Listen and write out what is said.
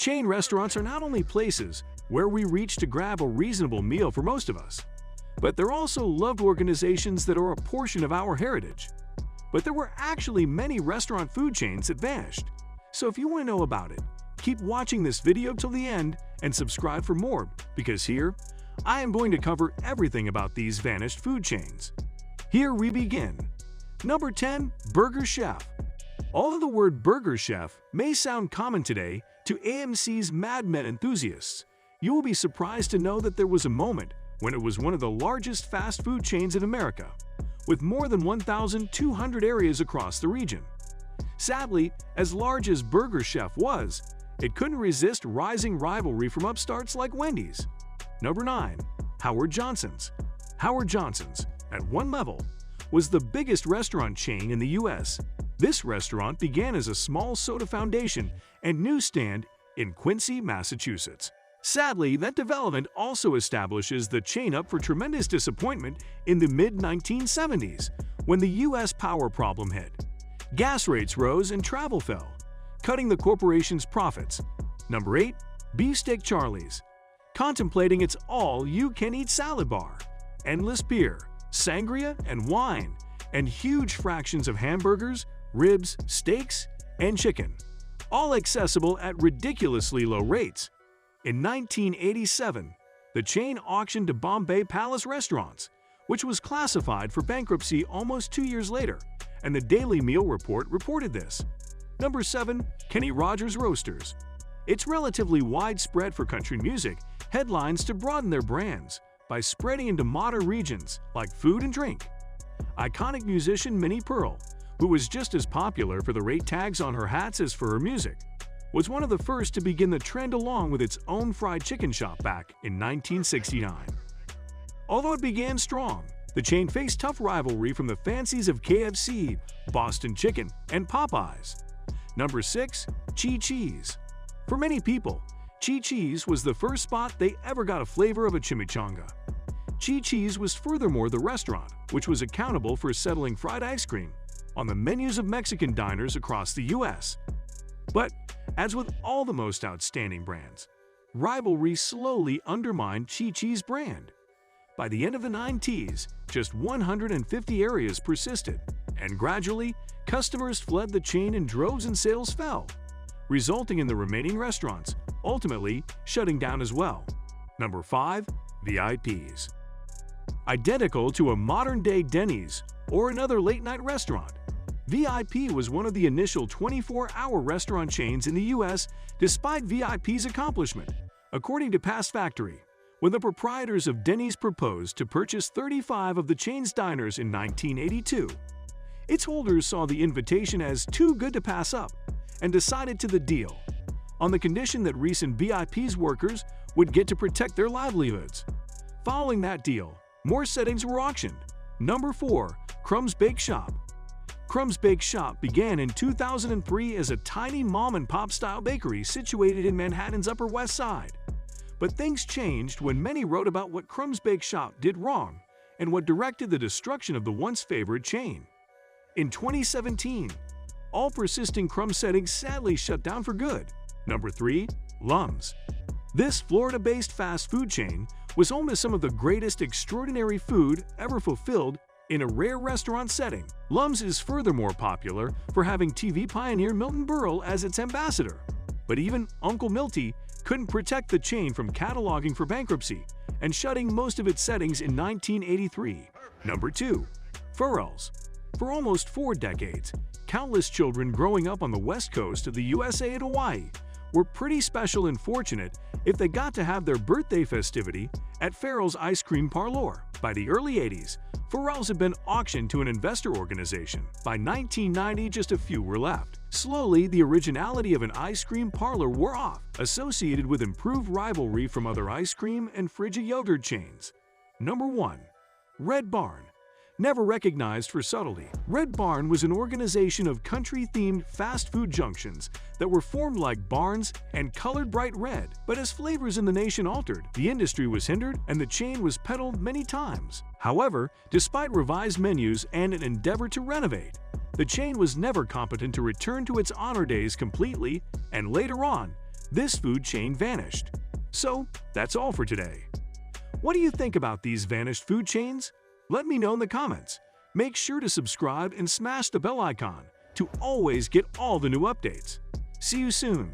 Chain restaurants are not only places where we reach to grab a reasonable meal for most of us, but they're also loved organizations that are a portion of our heritage. But there were actually many restaurant food chains that vanished. So if you want to know about it, keep watching this video till the end and subscribe for more, because here, I am going to cover everything about these vanished food chains. Here we begin. Number 10. Burger Chef. Although the word burger chef may sound common today to AMC's Mad Men enthusiasts, you will be surprised to know that there was a moment when it was one of the largest fast food chains in America, with more than 1,200 areas across the region. Sadly, as large as Burger Chef was, it couldn't resist rising rivalry from upstarts like Wendy's. Number 9. Howard Johnson's. Howard Johnson's, at one level, was the biggest restaurant chain in the U.S. This restaurant began as a small soda foundation and newsstand in Quincy, Massachusetts. Sadly, that development also establishes the chain up for tremendous disappointment in the mid-1970s, when the U.S. power problem hit. Gas rates rose and travel fell, cutting the corporation's profits. Number 8. Beefsteak Charlie's. Contemplating its all-you-can-eat salad bar, endless beer, sangria, and wine, and huge fractions of hamburgers, ribs, steaks, and chicken, all accessible at ridiculously low rates. In 1987, the chain auctioned to Bombay Palace Restaurants, which was classified for bankruptcy almost 2 years later, and the Daily Meal Report reported this. Number 7. Kenny Rogers Roasters. It's relatively widespread for country music headlines to broaden their brands by spreading into modern regions like food and drink. Iconic musician Minnie Pearl, who was just as popular for the rate tags on her hats as for her music, was one of the first to begin the trend along with its own fried chicken shop back in 1969. Although it began strong, the chain faced tough rivalry from the fancies of KFC, Boston Chicken, and Popeyes. Number 6. Chi-Chi's. For many people, Chi-Chi's was the first spot they ever got a flavor of a chimichanga. Chi-Chi's was furthermore the restaurant which was accountable for settling fried ice cream on the menus of Mexican diners across the U.S. But, as with all the most outstanding brands, rivalry slowly undermined Chi-Chi's brand. By the end of the 90s, just 150 areas persisted, and gradually, customers fled the chain in droves and sales fell, resulting in the remaining restaurants ultimately shutting down as well. Number 5. VIPs. Identical to a modern-day Denny's or another late-night restaurant, VIP was one of the initial 24-hour restaurant chains in the U.S. despite VIP's accomplishment. According to Past Factory, when the proprietors of Denny's proposed to purchase 35 of the chain's diners in 1982, its holders saw the invitation as too good to pass up and decided to the deal, on the condition that recent VIP's workers would get to protect their livelihoods. Following that deal, more settings were auctioned. Number 4. Crumb's Bake Shop. Crumb's Bake Shop began in 2003 as a tiny mom-and-pop style bakery situated in Manhattan's Upper West Side. But things changed when many wrote about what Crumb's Bake Shop did wrong and what directed the destruction of the once favored chain. In 2017, all persisting Crumb settings sadly shut down for good. Number 3. Lums. This Florida-based fast food chain was home to some of the greatest extraordinary food ever fulfilled in a rare restaurant setting. Lums is furthermore popular for having TV pioneer Milton Berle as its ambassador. But even Uncle Milty couldn't protect the chain from cataloging for bankruptcy and shutting most of its settings in 1983. Number 2. Farrells. For almost 4 decades, countless children growing up on the west coast of the USA and Hawaii were pretty special and fortunate if they got to have their birthday festivity at Farrells Ice Cream Parlor. By the early 80s, Farrells had been auctioned to an investor organization. By 1990, just a few were left. Slowly, the originality of an ice cream parlor wore off, associated with improved rivalry from other ice cream and frigid yogurt chains. Number 1. Red Barn. Never recognized for subtlety, Red Barn was an organization of country-themed fast food junctions that were formed like barns and colored bright red. But as flavors in the nation altered, the industry was hindered and the chain was peddled many times. However, despite revised menus and an endeavor to renovate, the chain was never competent to return to its honor days completely, and later on, this food chain vanished. So, that's all for today. What do you think about these vanished food chains? Let me know in the comments. Make sure to subscribe and smash the bell icon to always get all the new updates. See you soon!